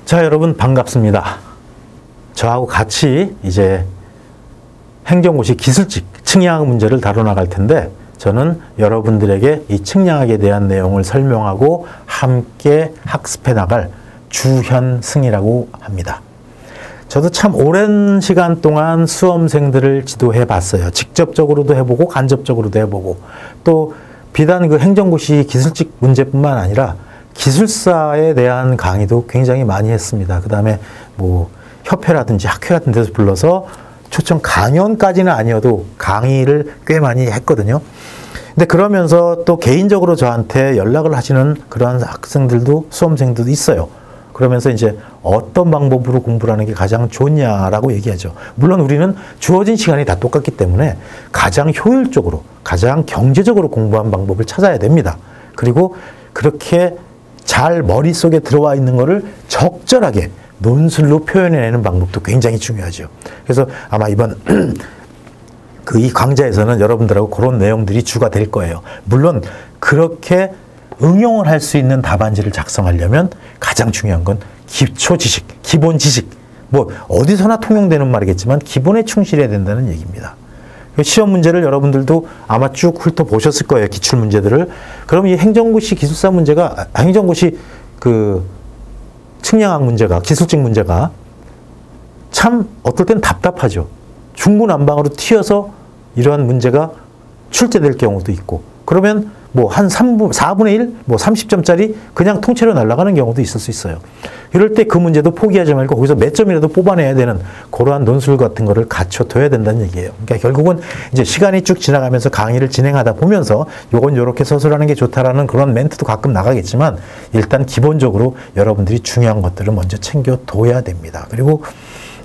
자, 여러분 반갑습니다. 저하고 같이 이제 행정고시 기술직 측량학 문제를 다뤄나갈 텐데, 저는 여러분들에게 이 측량학에 대한 내용을 설명하고 함께 학습해 나갈 주현승이라고 합니다. 저도 참 오랜 시간 동안 수험생들을 지도해 봤어요. 직접적으로도 해보고 간접적으로도 해보고, 또 비단 그 행정고시 기술직 문제뿐만 아니라 기술사에 대한 강의도 굉장히 많이 했습니다. 그 다음에 뭐 협회라든지 학회 같은 데서 불러서 초청 강연까지는 아니어도 강의를 꽤 많이 했거든요. 근데 그러면서 또 개인적으로 저한테 연락을 하시는 그러한 학생들도, 수험생들도 있어요. 그러면서 이제 어떤 방법으로 공부를 하는 게 가장 좋냐라고 얘기하죠. 물론 우리는 주어진 시간이 다 똑같기 때문에 가장 효율적으로, 가장 경제적으로 공부한 방법을 찾아야 됩니다. 그리고 그렇게 잘 머릿속에 들어와 있는 거를 적절하게 논술로 표현해내는 방법도 굉장히 중요하죠. 그래서 아마 이번 이 강좌에서는 여러분들하고 그런 내용들이 주가 될 거예요. 물론 그렇게 응용을 할 수 있는 답안지를 작성하려면 가장 중요한 건 기초 지식, 기본 지식, 뭐 어디서나 통용되는 말이겠지만 기본에 충실해야 된다는 얘기입니다. 시험 문제를 여러분들도 아마 쭉 훑어보셨을 거예요. 기출 문제들을. 그럼 이 행정고시 기술사 문제가, 행정고시 그 측량학 문제가, 기술직 문제가 참 어떨 땐 답답하죠. 중구난방으로 튀어서 이러한 문제가 출제될 경우도 있고, 그러면 뭐 한 4분의 1, 뭐 30점짜리 그냥 통째로 날아가는 경우도 있을 수 있어요. 이럴 때 그 문제도 포기하지 말고 거기서 몇 점이라도 뽑아내야 되는 그러한 논술 같은 거를 갖춰둬야 된다는 얘기예요. 그러니까 결국은 이제 시간이 쭉 지나가면서 강의를 진행하다 보면서 요건 요렇게 서술하는 게 좋다라는 그런 멘트도 가끔 나가겠지만, 일단 기본적으로 여러분들이 중요한 것들을 먼저 챙겨둬야 됩니다. 그리고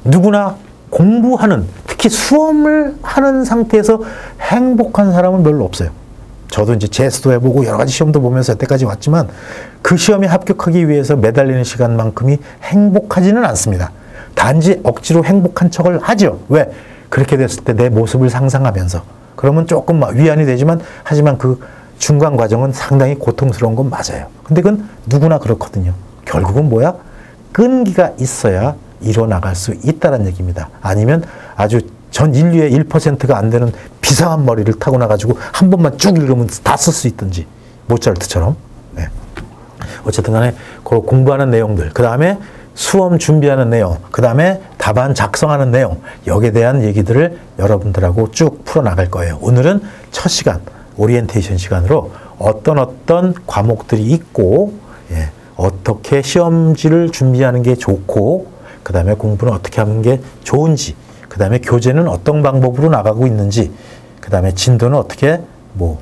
누구나 공부하는, 특히 수험을 하는 상태에서 행복한 사람은 별로 없어요. 저도 이제 재수도 해보고 여러 가지 시험도 보면서 여태까지 왔지만 그 시험에 합격하기 위해서 매달리는 시간만큼이 행복하지는 않습니다. 단지 억지로 행복한 척을 하죠. 왜? 그렇게 됐을 때 내 모습을 상상하면서. 그러면 조금 위안이 되지만, 하지만 그 중간 과정은 상당히 고통스러운 건 맞아요. 근데 그건 누구나 그렇거든요. 결국은 뭐야? 끈기가 있어야 이뤄나갈 수 있다는 얘기입니다. 아니면 아주 전 인류의 1%가 안 되는 비상한 머리를 타고나가지고 한 번만 쭉 읽으면 다 쓸 수 있든지, 모차르트처럼. 네. 어쨌든 간에 그 공부하는 내용들, 그 다음에 수험 준비하는 내용, 그 다음에 답안 작성하는 내용, 여기에 대한 얘기들을 여러분들하고 쭉 풀어나갈 거예요. 오늘은 첫 시간, 오리엔테이션 시간으로 어떤 과목들이 있고, 예, 어떻게 시험지를 준비하는 게 좋고, 그 다음에 공부는 어떻게 하는 게 좋은지, 그 다음에 교재는 어떤 방법으로 나가고 있는지, 그 다음에 진도는 어떻게,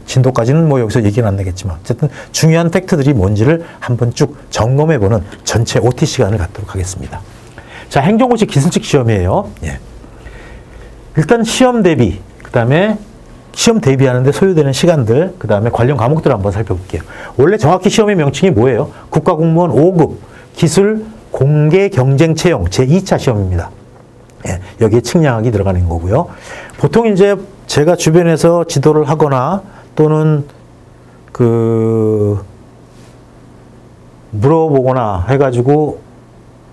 진도까지는 여기서 얘기는 안 되겠지만, 어쨌든 중요한 팩트들이 뭔지를 한번 쭉 점검해보는 전체 OT 시간을 갖도록 하겠습니다. 자, 행정고시 기술직 시험이에요. 예. 일단 시험 대비, 그 다음에 시험 대비하는데 소요되는 시간들, 그 다음에 관련 과목들을 한번 살펴볼게요. 원래 정확히 시험의 명칭이 뭐예요? 국가공무원 5급 기술 공개 경쟁 채용 제2차 시험입니다. 예, 여기에 측량학이 들어가는 거고요. 보통 이제 제가 주변에서 지도를 하거나 또는 물어보거나 해가지고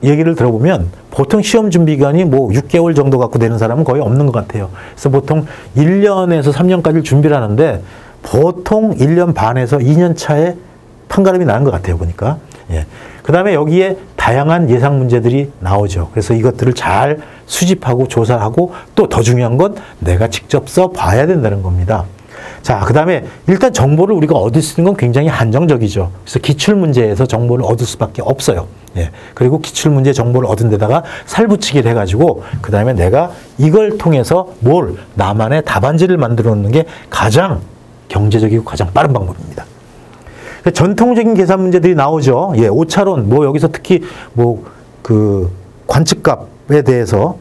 얘기를 들어보면 보통 시험 준비 기간이 6개월 정도 갖고 되는 사람은 거의 없는 것 같아요. 그래서 보통 1년에서 3년까지를 준비를 하는데 보통 1년 반에서 2년 차에 판가름이 나는 것 같아요, 보니까. 예. 그 다음에 여기에 다양한 예상 문제들이 나오죠. 그래서 이것들을 잘 수집하고 조사하고, 또 더 중요한 건 내가 직접 써봐야 된다는 겁니다. 자, 그 다음에 일단 정보를 우리가 얻을 수 있는 건 굉장히 한정적이죠. 그래서 기출문제에서 정보를 얻을 수밖에 없어요. 예. 그리고 기출문제 정보를 얻은 데다가 살붙이기를 해가지고, 그 다음에 내가 이걸 통해서 나만의 답안지를 만들어 놓는 게 가장 경제적이고 가장 빠른 방법입니다. 전통적인 계산 문제들이 나오죠. 예, 오차론, 여기서 특히 관측값에 대해서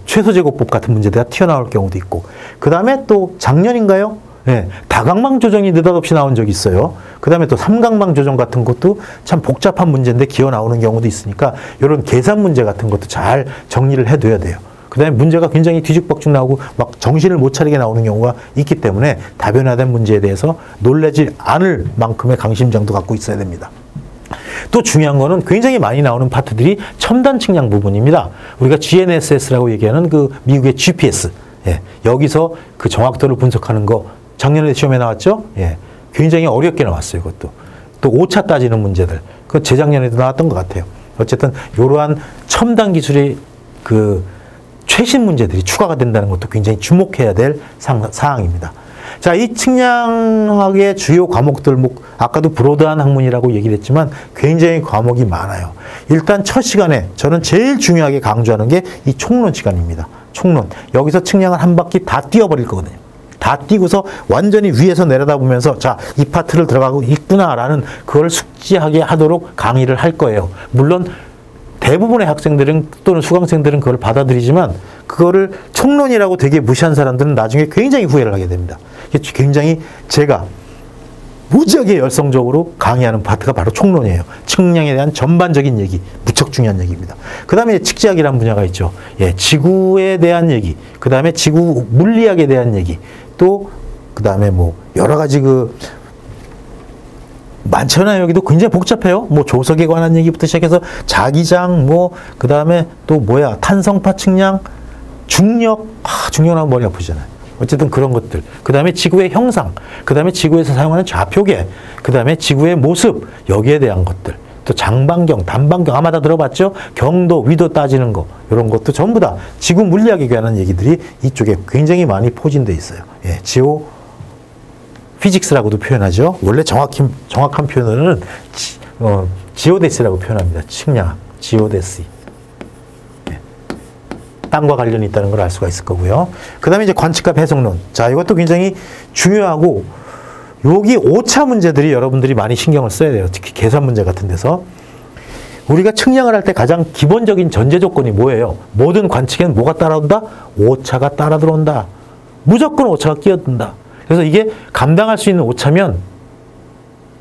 최소제곱법 같은 문제가 튀어나올 경우도 있고, 그 다음에 또 작년인가요? 예, 다각망 조정이 느닷없이 나온 적이 있어요. 그 다음에 또 삼각망 조정 같은 것도 참 복잡한 문제인데 기어 나오는 경우도 있으니까, 이런 계산 문제 같은 것도 잘 정리를 해둬야 돼요. 그 다음에 문제가 굉장히 뒤죽박죽 나오고 막 정신을 못 차리게 나오는 경우가 있기 때문에 다변화된 문제에 대해서 놀라지 않을 만큼의 강심장도 갖고 있어야 됩니다. 또 중요한 거는 굉장히 많이 나오는 파트들이 첨단 측량 부분입니다. 우리가 GNSS라고 얘기하는 그 미국의 GPS. 예, 여기서 그 정확도를 분석하는 거 작년에 시험에 나왔죠? 예, 굉장히 어렵게 나왔어요. 이것도. 또 오차 따지는 문제들. 그 재작년에도 나왔던 것 같아요. 어쨌든 이러한 첨단 기술의 그 최신 문제들이 추가가 된다는 것도 굉장히 주목해야 될 사항입니다. 자, 이 측량학의 주요 과목들, 뭐 아까도 브로드한 학문이라고 얘기를 했지만 굉장히 과목이 많아요. 일단 첫 시간에 저는 제일 중요하게 강조하는 게 이 총론 시간입니다. 총론. 여기서 측량을 한 바퀴 다 띄워버릴 거거든요. 다 띄고서 완전히 위에서 내려다보면서 자, 이 파트를 들어가고 있구나라는 그걸 숙지하게 하도록 강의를 할 거예요. 물론 대부분의 학생들은 또는 수강생들은 그걸 받아들이지만 그거를 총론이라고 되게 무시한 사람들은 나중에 굉장히 후회를 하게 됩니다. 굉장히 제가 무지하게 열성적으로 강의하는 파트가 바로 총론이에요. 측량에 대한 전반적인 얘기, 무척 중요한 얘기입니다. 그 다음에 측지학이라는 분야가 있죠. 예, 지구에 대한 얘기, 그 다음에 지구 물리학에 대한 얘기, 또 그 다음에 뭐 여러 가지 그 많잖아요. 여기도 굉장히 복잡해요. 뭐 조석에 관한 얘기부터 시작해서 자기장, 뭐 그 다음에 또 뭐야 탄성파 측량, 중력, 중력 나오면 머리 아프잖아요. 어쨌든 그런 것들. 그 다음에 지구의 형상, 그 다음에 지구에서 사용하는 좌표계, 그 다음에 지구의 모습, 여기에 대한 것들. 또 장반경, 단반경, 아마 다 들어봤죠? 경도, 위도 따지는 거, 이런 것도 전부 다 지구 물리학에 관한 얘기들이 이쪽에 굉장히 많이 포진되어 있어요. 예, 지오 피직스라고도 표현하죠. 원래 정확한 표현은 지오데스라고 표현합니다. 측량학, 지오데스. 땅과 관련이 있다는 걸 알 수가 있을 거고요. 그 다음에 이제 관측값 해석론. 자, 이것도 굉장히 중요하고, 여기 오차 문제들이 여러분들이 많이 신경을 써야 돼요. 특히 계산 문제 같은 데서. 우리가 측량을 할 때 가장 기본적인 전제 조건이 뭐예요? 모든 관측에는 뭐가 따라온다? 오차가 따라 들어온다. 무조건 오차가 끼어든다. 그래서 이게 감당할 수 있는 오차면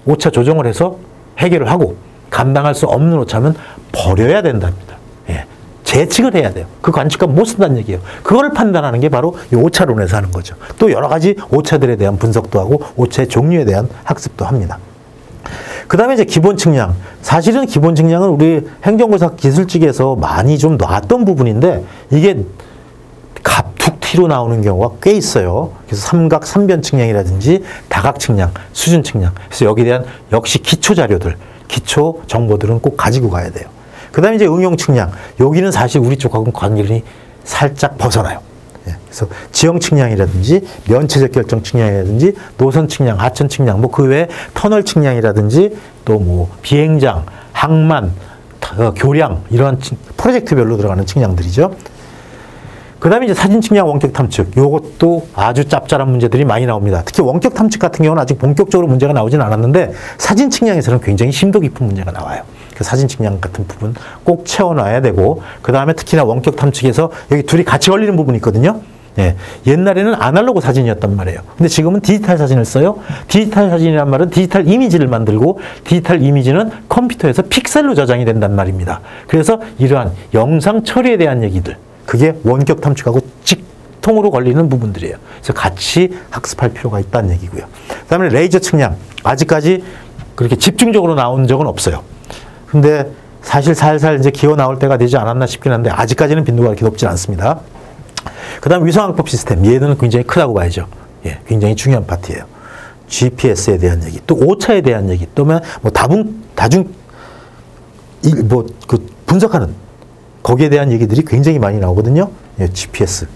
오차 조정을 해서 해결을 하고, 감당할 수 없는 오차면 버려야 된답니다. 예. 재측을 해야 돼요. 그 관측값 못 쓴다는 얘기예요. 그걸 판단하는 게 바로 이 오차론에서 하는 거죠. 또 여러 가지 오차들에 대한 분석도 하고 오차의 종류에 대한 학습도 합니다. 그 다음에 이제 기본 측량. 사실은 기본 측량은 우리 행정고사 기술직에서 많이 좀 놨던 부분인데 이게 갑툭튀로 나오는 경우가 꽤 있어요. 그래서 삼각, 삼변 측량이라든지 다각 측량, 수준 측량. 그래서 여기에 대한 역시 기초 자료들, 기초 정보들은 꼭 가지고 가야 돼요. 그 다음에 이제 응용 측량. 여기는 사실 우리 쪽하고는 관계이 살짝 벗어나요. 예, 그래서 지형 측량이라든지 면체적 결정 측량이라든지 노선 측량, 하천 측량, 뭐 그 외에 터널 측량이라든지 또 뭐 비행장, 항만, 교량 이러한 프로젝트별로 들어가는 측량들이죠. 그 다음에 이제 사진 측량 원격 탐측. 요것도 아주 짭짤한 문제들이 많이 나옵니다. 특히 원격 탐측 같은 경우는 아직 본격적으로 문제가 나오진 않았는데 사진 측량에서는 굉장히 심도 깊은 문제가 나와요. 그 사진 측량 같은 부분 꼭 채워놔야 되고, 그 다음에 특히나 원격 탐측에서 여기 둘이 같이 걸리는 부분이 있거든요. 예, 옛날에는 아날로그 사진이었단 말이에요. 근데 지금은 디지털 사진을 써요. 디지털 사진이란 말은 디지털 이미지를 만들고, 디지털 이미지는 컴퓨터에서 픽셀로 저장이 된단 말입니다. 그래서 이러한 영상 처리에 대한 얘기들, 그게 원격 탐측하고 직통으로 걸리는 부분들이에요. 그래서 같이 학습할 필요가 있다는 얘기고요. 그 다음에 레이저 측량. 아직까지 그렇게 집중적으로 나온 적은 없어요. 근데 사실 살살 이제 기어 나올 때가 되지 않았나 싶긴 한데 아직까지는 빈도가 그렇게 높지 않습니다. 그 다음 위성항법 시스템. 얘는 굉장히 크다고 봐야죠. 예, 굉장히 중요한 파트예요. GPS에 대한 얘기, 또 오차에 대한 얘기, 또 뭐 그 분석하는 거기에 대한 얘기들이 굉장히 많이 나오거든요. 예, GPS.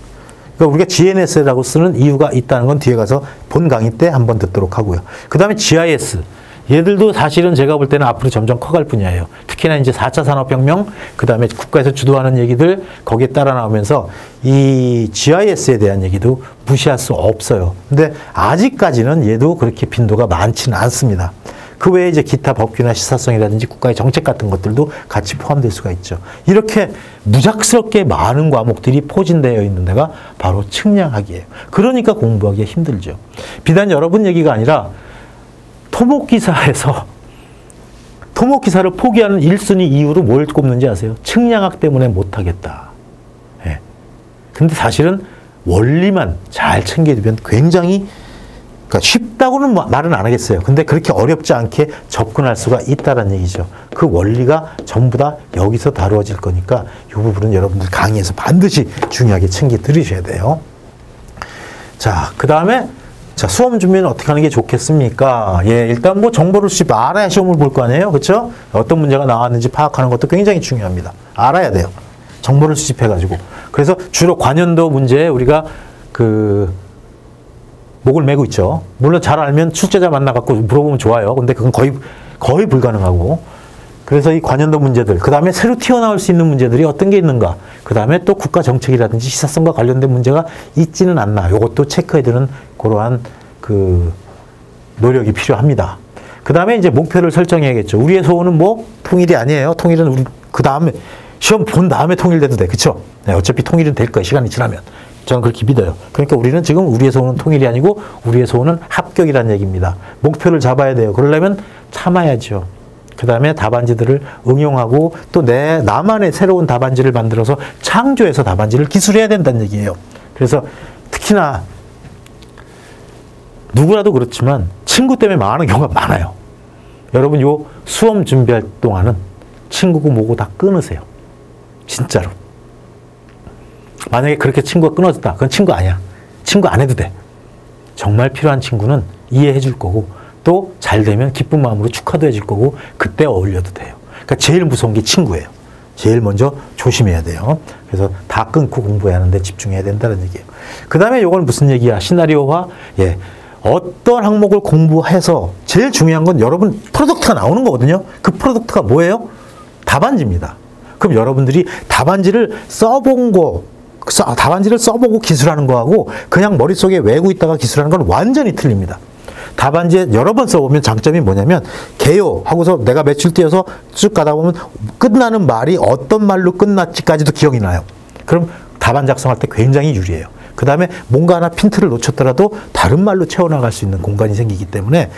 그러니까 우리가 GNS라고 쓰는 이유가 있다는 건 뒤에 가서 본 강의 때 한번 듣도록 하고요. 그 다음에 GIS. 얘들도 사실은 제가 볼 때는 앞으로 점점 커갈 분야예요. 특히나 이제 4차 산업혁명, 그 다음에 국가에서 주도하는 얘기들, 거기에 따라 나오면서 이 GIS에 대한 얘기도 무시할 수 없어요. 근데 아직까지는 얘도 그렇게 빈도가 많지는 않습니다. 그 외에 이제 기타 법규나 시사성이라든지 국가의 정책 같은 것들도 같이 포함될 수가 있죠. 이렇게 무작스럽게 많은 과목들이 포진되어 있는 데가 바로 측량학이에요. 그러니까 공부하기가 힘들죠. 비단 여러분 얘기가 아니라 토목기사에서 토목기사를 포기하는 1순위 이유로 뭘 꼽는지 아세요? 측량학 때문에 못하겠다. 예. 근데 사실은 원리만 잘 챙겨두면 굉장히 그러니까 쉽다고는 말은 안 하겠어요. 근데 그렇게 어렵지 않게 접근할 수가 있다는 얘기죠. 그 원리가 전부 다 여기서 다루어질 거니까 이 부분은 여러분들 강의에서 반드시 중요하게 챙겨 들으셔야 돼요. 자, 그 다음에 자, 수험 준비는 어떻게 하는 게 좋겠습니까? 예, 일단 뭐 정보를 알아야 시험을 볼 거 아니에요? 그렇죠? 어떤 문제가 나왔는지 파악하는 것도 굉장히 중요합니다. 알아야 돼요. 정보를 수집해가지고. 그래서 주로 관연도 문제에 우리가 목을 메고 있죠. 물론 잘 알면 출제자 만나갖고 물어보면 좋아요. 근데 그건 거의 불가능하고. 그래서 이 관연도 문제들, 그 다음에 새로 튀어나올 수 있는 문제들이 어떤 게 있는가, 그 다음에 또 국가 정책이라든지 시사성과 관련된 문제가 있지는 않나, 요것도 체크해 두는 그러한 노력이 필요합니다. 그 다음에 이제 목표를 설정해야겠죠. 우리의 소원은 뭐 통일이 아니에요. 통일은 우리 그 다음에 시험 본 다음에 통일돼도 돼, 그렇죠? 네, 어차피 통일은 될 거예요. 시간이 지나면. 저는 그렇게 믿어요. 그러니까 우리는 지금 우리의 소원은 통일이 아니고 우리의 소원은 합격이라는 얘기입니다. 목표를 잡아야 돼요. 그러려면 참아야죠. 그 다음에 답안지들을 응용하고 또 나만의 새로운 답안지를 만들어서 창조해서 답안지를 기술해야 된다는 얘기예요. 그래서 특히나 누구라도 그렇지만 친구 때문에 망하는 경우가 많아요. 여러분 요 수험 준비할 동안은 친구고 뭐고 다 끊으세요. 진짜로. 만약에 그렇게 친구가 끊어졌다. 그건 친구 아니야. 친구 안 해도 돼. 정말 필요한 친구는 이해해 줄 거고 또 잘 되면 기쁜 마음으로 축하도 해줄 거고 그때 어울려도 돼요. 그러니까 제일 무서운 게 친구예요. 제일 먼저 조심해야 돼요. 그래서 다 끊고 공부해야 하는데 집중해야 된다는 얘기예요. 그 다음에 요건 무슨 얘기야? 시나리오화. 예. 어떤 항목을 공부해서 제일 중요한 건 여러분 프로덕트가 나오는 거거든요. 그 프로덕트가 뭐예요? 답안지입니다. 그럼 여러분들이 답안지를 답안지를 써보고 기술하는 거하고 그냥 머릿속에 외우고 있다가 기술하는 건 완전히 틀립니다. 답안지에 여러 번 써보면 장점이 뭐냐면 개요 하고서 내가 며칠 뛰어서 쭉 가다 보면 끝나는 말이 어떤 말로 끝났지까지도 기억이 나요. 그럼 답안 작성할 때 굉장히 유리해요. 그 다음에 뭔가 하나 핀트를 놓쳤더라도 다른 말로 채워나갈 수 있는 공간이 생기기 때문에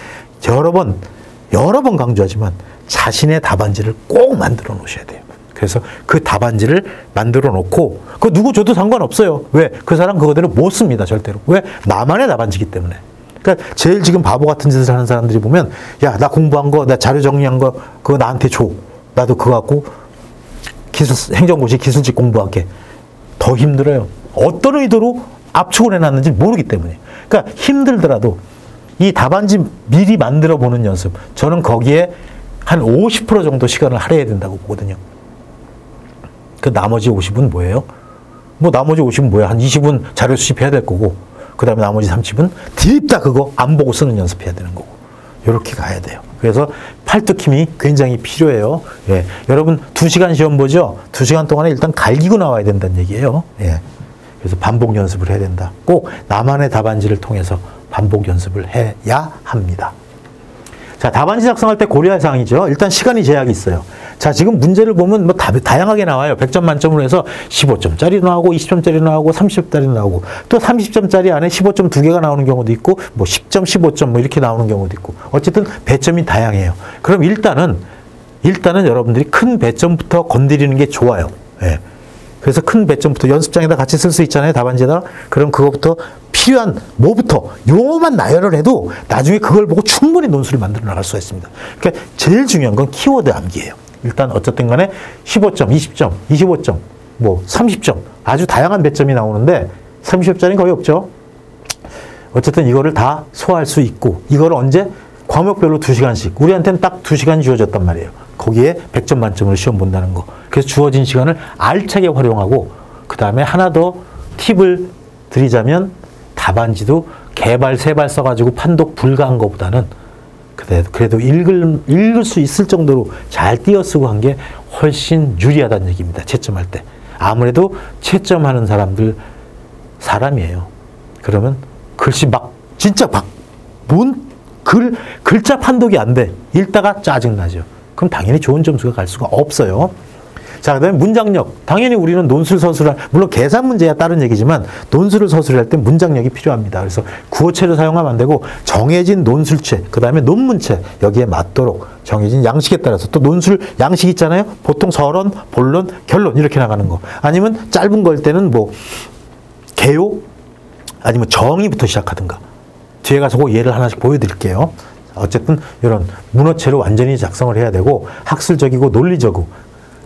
여러 번 강조하지만 자신의 답안지를 꼭 만들어 놓으셔야 돼요. 그래서 그 답안지를 만들어 놓고 그거 누구 줘도 상관없어요. 왜? 그 사람 그거대로 못 씁니다. 절대로. 왜? 나만의 답안지기 때문에. 그러니까 제일 지금 바보 같은 짓을 하는 사람들이 보면 야, 나 공부한 거, 나 자료 정리한 거 그거 나한테 줘. 나도 그거 갖고 행정고시 기술직 공부할게. 더 힘들어요. 어떤 의도로 압축을 해놨는지 모르기 때문에. 그러니까 힘들더라도 이 답안지 미리 만들어 보는 연습. 저는 거기에 한 50% 정도 시간을 할애해야 된다고 보거든요. 그 나머지 50은 뭐예요? 뭐 나머지 50은 뭐야? 한 20은 자료 수집해야 될 거고 그 다음에 나머지 30은 드립다 그거 안 보고 쓰는 연습해야 되는 거고 이렇게 가야 돼요. 그래서 팔뚝 힘이 굉장히 필요해요. 예. 여러분 2시간 시험 보죠? 2시간 동안에 일단 갈기고 나와야 된다는 얘기예요. 예. 그래서 반복 연습을 해야 된다. 꼭 나만의 답안지를 통해서 반복 연습을 해야 합니다. 자, 답안지 작성할 때 고려할 사항이죠. 일단 시간이 제약이 있어요. 자, 지금 문제를 보면 뭐 다양하게 나와요. 100점 만점으로 해서 15점짜리도 나오고 20점짜리도 나오고 30점짜리도 나오고 또 30점짜리 안에 15점 2개가 나오는 경우도 있고 뭐 10점, 15점 뭐 이렇게 나오는 경우도 있고 어쨌든 배점이 다양해요. 그럼 일단은 여러분들이 큰 배점부터 건드리는 게 좋아요. 예. 그래서 큰 배점부터 연습장에다 같이 쓸 수 있잖아요. 답안지에다. 그럼 그거부터 필요한 뭐부터 요만 나열을 해도 나중에 그걸 보고 충분히 논술을 만들어 나갈 수가 있습니다. 그러니까 제일 중요한 건 키워드 암기예요. 일단 어쨌든 간에 15점, 20점, 25점, 뭐 30점 아주 다양한 배점이 나오는데 30점짜리는 거의 없죠. 어쨌든 이거를 다 소화할 수 있고 이걸 언제? 과목별로 2시간씩. 우리한테는 딱 2시간이 주어졌단 말이에요. 거기에 100점 만점으로 시험 본다는 거. 그래서 주어진 시간을 알차게 활용하고 그 다음에 하나 더 팁을 드리자면 답안지도 개발, 세발 써가지고 판독 불가한 것보다는 그래도 읽을 수 있을 정도로 잘 띄어쓰고 한 게 훨씬 유리하다는 얘기입니다. 채점할 때. 아무래도 채점하는 사람이에요. 그러면 글씨 진짜 글자 판독이 안 돼. 읽다가 짜증나죠. 그럼 당연히 좋은 점수가 갈 수가 없어요. 자, 그 다음에 문장력. 당연히 우리는 논술, 서술을, 물론 계산 문제야 다른 얘기지만 논술을 서술할 때 문장력이 필요합니다. 그래서 구어체를 사용하면 안 되고 정해진 논술체, 그 다음에 논문체, 여기에 맞도록 정해진 양식에 따라서 또 논술 양식 있잖아요. 보통 서론, 본론, 결론 이렇게 나가는 거. 아니면 짧은 걸 때는 뭐 개요, 아니면 정의부터 시작하든가. 뒤에 가서 그 예를 하나씩 보여드릴게요. 어쨌든 이런 문어체로 완전히 작성을 해야 되고 학술적이고 논리적이고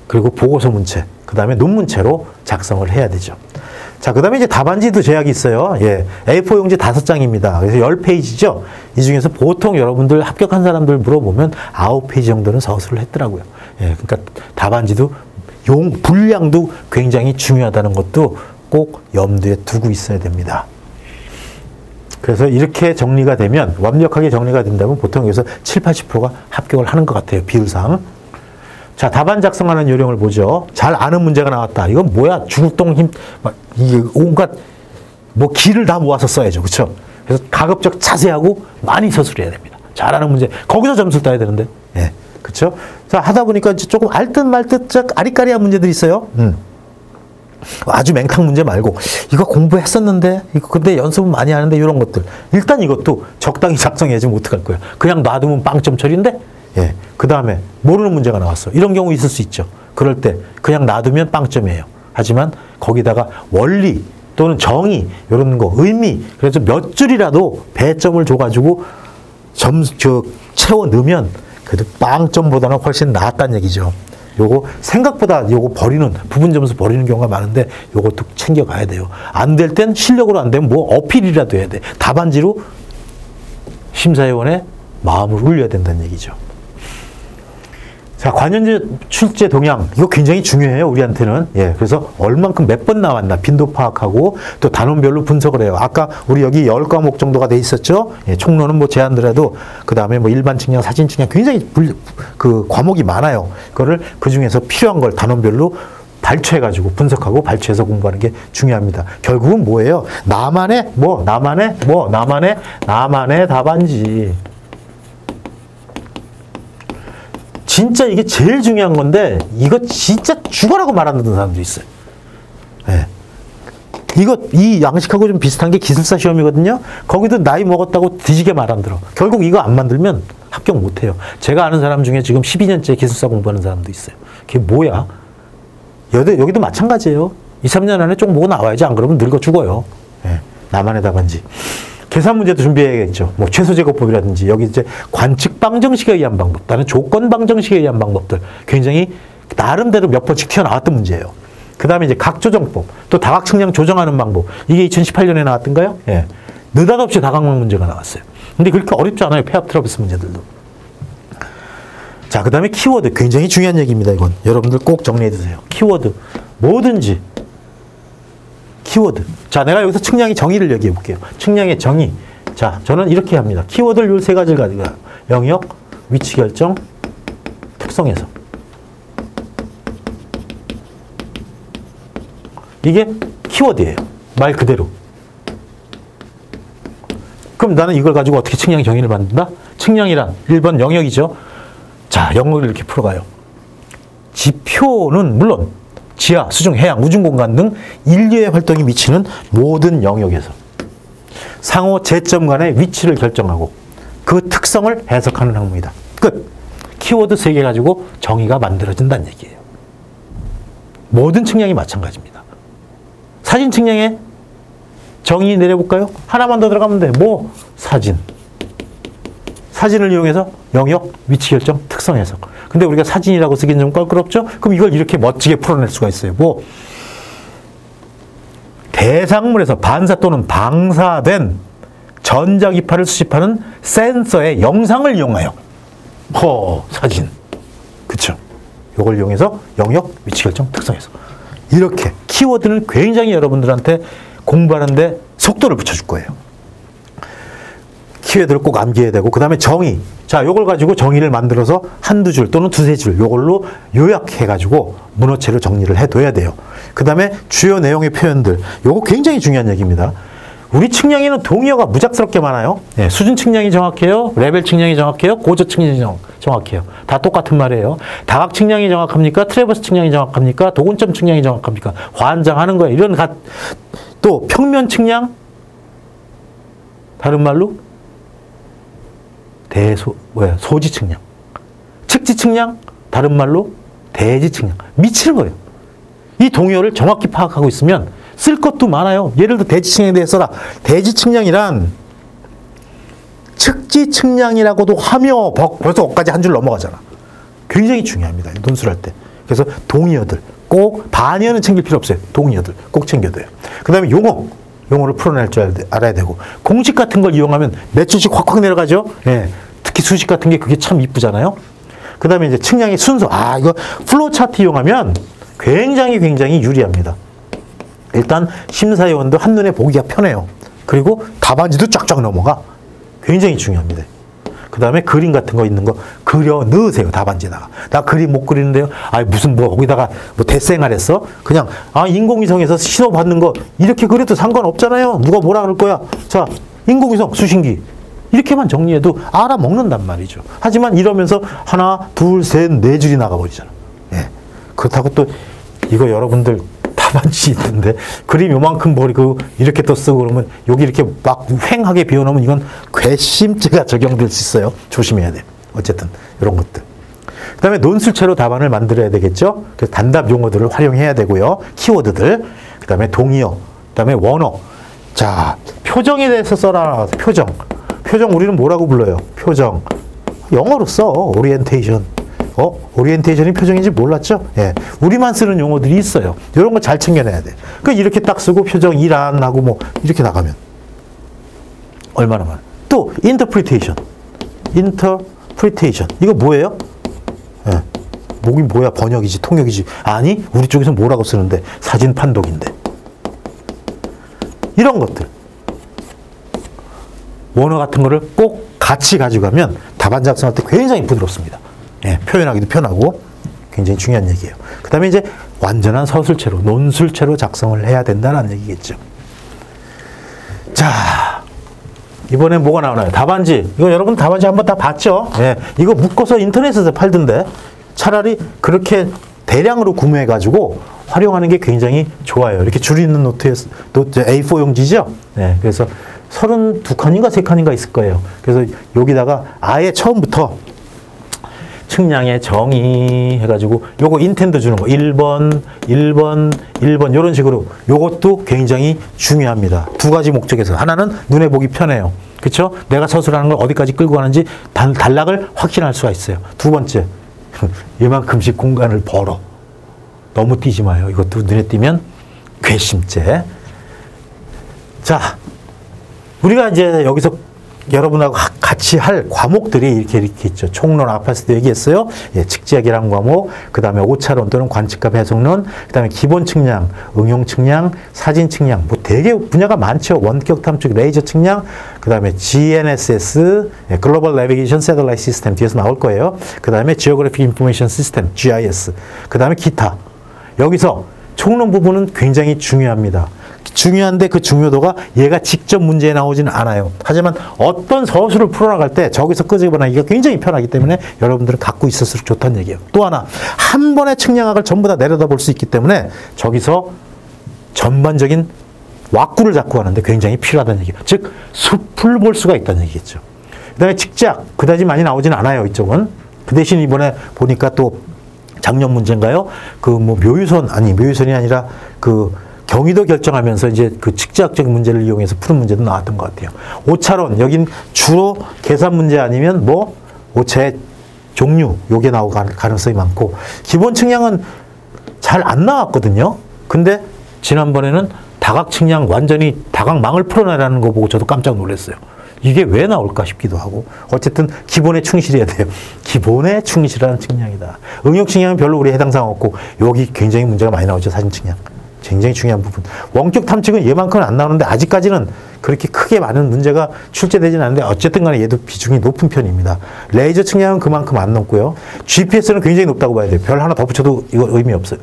그리고 보고서 문체, 그 다음에 논문체로 작성을 해야 되죠. 자, 그 다음에 이제 답안지도 제약이 있어요. 예. A4 용지 5장입니다. 그래서 10페이지죠. 이 중에서 보통 여러분들 합격한 사람들 물어보면 9페이지 정도는 서술을 했더라고요. 예. 그러니까 답안지도 분량도 굉장히 중요하다는 것도 꼭 염두에 두고 있어야 됩니다. 그래서 이렇게 정리가 되면, 완벽하게 정리가 된다면 보통 여기서 7, 80%가 합격을 하는 것 같아요. 비율상. 자, 답안 작성하는 요령을 보죠. 잘 아는 문제가 나왔다. 이건 뭐야? 주국동 힘, 이게 온갖, 기를 다 모아서 써야죠. 그쵸? 그래서 가급적 자세하고 많이 서술해야 됩니다. 잘 아는 문제. 거기서 점수를 따야 되는데. 예. 그쵸? 자, 하다 보니까 이제 조금 알듯 말듯 아리까리한 문제들이 있어요. 아주 맹탕 문제 말고, 이거 공부했었는데, 이거 근데 연습은 많이 하는데, 이런 것들. 일단 이것도 적당히 작성해야지 어떡할 거야. 그냥 놔두면 빵점 처리인데, 예. 그 다음에 모르는 문제가 나왔어. 이런 경우 있을 수 있죠. 그럴 때 그냥 놔두면 빵점이에요. 하지만 거기다가 원리 또는 정의, 이런 거, 의미, 그래서 몇 줄이라도 배점을 줘가지고 채워 넣으면 그래도 빵점보다는 훨씬 낫다는 얘기죠. 요거 생각보다 요거 부분 점수 버리는 경우가 많은데 요것도 챙겨가야 돼요. 안 될 땐 실력으로 안 되면 어필이라도 해야 돼. 답안지로 심사위원의 마음을 울려야 된다는 얘기죠. 자, 관연제 출제 동향. 이거 굉장히 중요해요, 우리한테는. 예, 그래서 얼만큼 몇 번 나왔나 빈도 파악하고 또 단원별로 분석을 해요. 아까 우리 여기 10과목 정도가 돼 있었죠. 예, 총론은 제한더라도 그 다음에 일반 측량, 사진 측량 굉장히 과목이 많아요. 그거를 그 중에서 필요한 걸 단원별로 발췌해가지고 분석하고 발췌해서 공부하는 게 중요합니다. 결국은 뭐예요? 나만의 답안지. 진짜 이게 제일 중요한 건데, 이거 진짜 죽어라고 말 안 듣는 사람도 있어요. 예. 이 양식하고 좀 비슷한 게 기술사 시험이거든요. 거기도 나이 먹었다고 뒤지게 말 안 들어. 결국 이거 안 만들면 합격 못 해요. 제가 아는 사람 중에 지금 12년째 기술사 공부하는 사람도 있어요. 그게 뭐야? 여기도 마찬가지예요. 2, 3년 안에 좀 나와야지. 안 그러면 늙어 죽어요. 예. 나만의 답안지. 계산 문제도 준비해야겠죠. 최소제곱법이라든지, 여기 이제 관측 방정식에 의한 방법, 다른 조건 방정식에 의한 방법들 굉장히 나름대로 몇 번씩 튀어나왔던 문제예요. 그 다음에 이제 각조정법, 또 다각측량 조정하는 방법. 이게 2018년에 나왔던가요? 예. 느닷없이 다각망 문제가 나왔어요. 근데 그렇게 어렵지 않아요. 폐합 트러블스 문제들도. 자, 그 다음에 키워드. 굉장히 중요한 얘기입니다, 이건. 여러분들 꼭 정리해 두세요. 키워드. 뭐든지. 키워드. 자, 내가 여기서 측량의 정의를 얘기해 볼게요. 측량의 정의. 자, 저는 이렇게 합니다. 키워드를 이 세 가지를 가지고 가요. 영역, 위치 결정, 특성 해석. 이게 키워드예요. 말 그대로. 그럼 나는 이걸 가지고 어떻게 측량의 정의를 만든다? 측량이란 1번 영역이죠. 자, 영역을 이렇게 풀어가요. 지표는 물론 지하, 수중, 해양, 우중 공간 등 인류의 활동이 미치는 모든 영역에서 상호 재점 간의 위치를 결정하고 그 특성을 해석하는 학문이다. 끝. 키워드 3개 가지고 정의가 만들어진다는 얘기예요. 모든 측량이 마찬가지입니다. 사진 측량에 정의 내려볼까요? 하나만 더 들어가면 돼. 사진. 사진을 이용해서 영역, 위치 결정, 특성 해석. 근데 우리가 사진이라고 쓰기는 좀 껄끄럽죠? 그럼 이걸 이렇게 멋지게 풀어낼 수가 있어요. 대상물에서 반사 또는 방사된 전자기파를 수집하는 센서의 영상을 이용하여. 사진. 그쵸? 이걸 이용해서 영역, 위치 결정, 특성 해석. 이렇게 키워드는 굉장히 여러분들한테 공부하는데 속도를 붙여줄 거예요. 키워드를 꼭 암기해야 되고, 그 다음에 정의. 자, 요걸 가지고 정의를 만들어서 한두 줄 또는 두세 줄 요걸로 요약해가지고 문어체로 정리를 해둬야 돼요. 그 다음에 주요 내용의 표현들. 요거 굉장히 중요한 얘기입니다. 우리 측량에는 동의어가 무작스럽게 많아요. 네, 수준 측량이 정확해요. 레벨 측량이 정확해요. 고저 측량이 정확해요. 다 똑같은 말이에요. 다각 측량이 정확합니까? 트래버스 측량이 정확합니까? 도근점 측량이 정확합니까? 환장하는 거예요. 이런 또 평면 측량, 다른 말로 소지 측량, 측지 측량, 다른 말로 대지 측량. 미치는 거예요. 이 동의어를 정확히 파악하고 있으면 쓸 것도 많아요. 예를 들어 대지 측량에 대해 써라. 대지 측량이란 측지 측량이라고도 하며 벌써 어까지 한 줄 넘어가잖아. 굉장히 중요합니다. 논술할 때. 그래서 동의어들 꼭 반의어는 챙길 필요 없어요. 동의어들 꼭 챙겨야 돼요. 그 다음에 용어를 풀어낼 줄 알아야 되고 공식 같은 걸 이용하면 몇 줄씩 확확 내려가죠. 예. 특히 수식 같은 게 그게 참 이쁘잖아요. 그 다음에 이제 측량의 순서. 이거 플로우 차트 이용하면 굉장히 유리합니다. 일단 심사위원도 한눈에 보기가 편해요. 그리고 답안지도 쫙쫙 넘어가. 굉장히 중요합니다. 그 다음에 그림 같은 거 있는 거 그려 넣으세요. 답안지에다가. 나 그림 못 그리는데요. 무슨 거기다가 대생활 했어? 그냥 인공위성에서 신호 받는 거 이렇게 그려도 상관없잖아요. 누가 뭐라 그럴 거야. 자, 인공위성 수신기. 이렇게만 정리해도 알아먹는단 말이죠. 하지만 이러면서 하나, 둘, 셋, 네 줄이 나가버리잖아. 예. 그렇다고 또 이거 여러분들 답안지 있는데 그림 요만큼 버리고 이렇게 또 쓰고 그러면 여기 이렇게 막 휑하게 비워놓으면 이건 괘씸죄가 적용될 수 있어요. 조심해야 돼. 어쨌든 이런 것들. 그 다음에 논술체로 답안을 만들어야 되겠죠. 그래서 단답 용어들을 활용해야 되고요. 키워드들. 그 다음에 동의어. 그 다음에 원어. 자, 표정에 대해서 써라. 표정 우리는 뭐라고 불러요? 표정. 영어로 써. 오리엔테이션. 오리엔테이션이 표정인지 몰랐죠? 예. 우리만 쓰는 용어들이 있어요. 이런 거 잘 챙겨내야 돼. 이렇게 딱 쓰고 표정 일안하고 뭐 이렇게 나가면 얼마나 많아. 또 interpretation. 이거 뭐예요? 예. 목이 뭐야? 번역이지, 통역이지. 아니, 우리 쪽에서 뭐라고 쓰는데 사진 판독인데. 이런 것들. 원어 같은 거를 꼭 같이 가져가면 답안 작성할 때 굉장히 부드럽습니다. 예, 표현하기도 편하고 굉장히 중요한 얘기예요. 그 다음에 이제 완전한 서술체로, 논술체로 작성을 해야 된다는 얘기겠죠. 자, 이번엔 뭐가 나오나요? 답안지. 이거 여러분 답안지 한번 다 봤죠? 예, 이거 묶어서 인터넷에서 팔던데 차라리 그렇게 대량으로 구매해가지고 활용하는 게 굉장히 좋아요. 이렇게 줄 있는 노트 A4 용지죠? 예, 그래서 32칸인가 3칸인가 있을 거예요. 그래서 여기다가 아예 처음부터 측량의 정의 해가지고 요거 인텐드 주는 거 1번 이런 식으로 요것도 굉장히 중요합니다. 두 가지 목적에서 하나는 눈에 보기 편해요. 그렇죠? 내가 서술하는 걸 어디까지 끌고 가는지 단락을 확신할 수가 있어요. 두 번째, 이만큼씩 공간을 벌어. 너무 띄지 마요. 이것도 눈에 띄면 괘씸죄. 자, 우리가 이제 여기서 여러분하고 같이 할 과목들이 이렇게 있죠. 총론 아파트도 얘기했어요. 예, 측지학이라는 과목, 그 다음에 오차론 또는 관측값 해석론, 그 다음에 기본 측량, 응용 측량, 사진 측량, 뭐 되게 분야가 많죠. 원격 탐축, 레이저 측량, 그 다음에 GNSS, 예, Global Navigation Satellite System 뒤에서 나올 거예요. 그 다음에 Geographic Information System, GIS, 그 다음에 기타. 여기서 총론 부분은 굉장히 중요합니다. 중요한데 그 중요도가 얘가 직접 문제에 나오지는 않아요. 하지만 어떤 서술을 풀어나갈 때 저기서 끄집어내기가 굉장히 편하기 때문에 여러분들은 갖고 있을수록 좋다는 얘기예요. 또 하나, 한 번에 측량학을 전부 다 내려다볼 수 있기 때문에 저기서 전반적인 왁구를 잡고 가는데 굉장히 필요하다는 얘기예요. 즉, 숲을 볼 수가 있다는 얘기겠죠. 그 다음에 직작, 그다지 많이 나오진 않아요. 이쪽은. 그 대신 이번에 보니까 또 작년 문제인가요? 묘유선이 아니라 경위도 결정하면서 이제 그 측지학적인 문제를 이용해서 푸는 문제도 나왔던 것 같아요. 오차론, 여긴 주로 계산 문제 아니면 오차의 종류, 요게 나올 가능성이 많고, 기본 측량은 잘 안 나왔거든요. 근데 지난번에는 다각 측량 완전히 다각망을 풀어내라는 거 보고 저도 깜짝 놀랐어요. 이게 왜 나올까 싶기도 하고. 어쨌든 기본에 충실해야 돼요. 기본에 충실한 측량이다. 응용 측량은 별로 우리 해당 사항 없고, 여기 굉장히 문제가 많이 나오죠. 사진 측량. 굉장히 중요한 부분. 원격 탐측은 얘만큼은 안 나오는데 아직까지는 그렇게 크게 많은 문제가 출제되지는 않는데 어쨌든 간에 얘도 비중이 높은 편입니다. 레이저 측량은 그만큼 안 높고요. GPS는 굉장히 높다고 봐야 돼요. 별 하나 더 붙여도 이거 의미 없어요.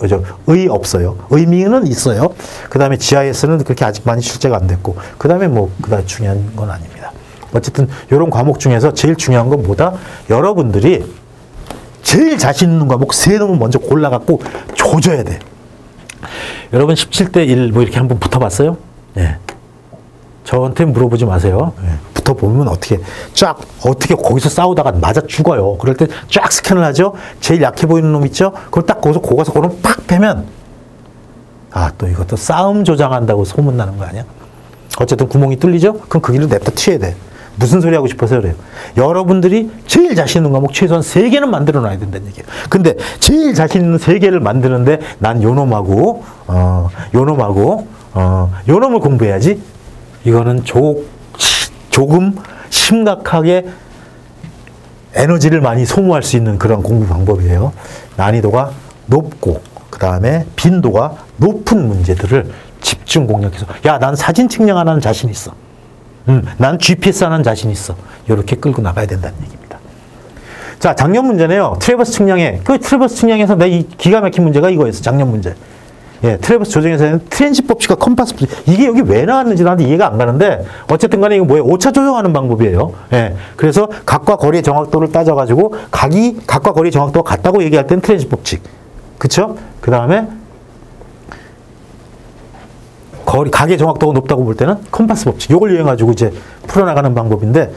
없어요. 의미는 있어요. 그 다음에 GIS는 그렇게 아직 많이 출제가 안 됐고, 그 다음에 그다지 중요한 건 아닙니다. 어쨌든 이런 과목 중에서 제일 중요한 건 뭐다? 여러분들이 제일 자신 있는 과목 3놈을 먼저 골라갖고 조져야 돼. 여러분 17대 1 이렇게 한번 붙어봤어요? 예. 저한테 물어보지 마세요. 예. 붙어보면 어떻게 거기서 싸우다가 맞아 죽어요. 그럴 때 쫙 스캔을 하죠. 제일 약해 보이는 놈 있죠? 그걸 딱 거기서 고가서 그걸 팍 패면 또 이것도 싸움 조장한다고 소문나는 거 아니야? 어쨌든 구멍이 뚫리죠? 그럼 그 길로 냅다 튀어야 돼. 무슨 소리 하고 싶어서 그래요? 여러분들이 제일 자신 있는 과목 최소한 3개는 만들어 놔야 된다는 얘기예요. 근데 제일 자신 있는 3개를 만드는데 난 요놈하고 요놈을 공부해야지. 이거는 조금 심각하게 에너지를 많이 소모할 수 있는 그런 공부 방법이에요. 난이도가 높고 그 다음에 빈도가 높은 문제들을 집중 공략해서 야, 난 사진 측량 하나는 자신 있어. 난 GPS 하나는 자신 있어. 이렇게 끌고 나가야 된다는 얘기입니다. 자, 작년 문제네요. 트래버스 측량에 그 트래버스 측량에서 내 이 기가 막힌 문제가 이거였어. 작년 문제. 예, 트래버스 조정에서는 트랜짓 법칙과 컴파스 법칙. 이게 여기 왜 나왔는지 나한테 이해가 안 가는데 어쨌든 간에 이거 뭐예요? 오차 조정하는 방법이에요. 예. 그래서 각과 거리의 정확도를 따져가지고 각과 거리의 정확도가 같다고 얘기할 때는 트랜짓 법칙. 그쵸? 그 다음에 각의 정확도가 높다고 볼 때는 컴파스 법칙. 이걸 이용해가지고 이제 풀어나가는 방법인데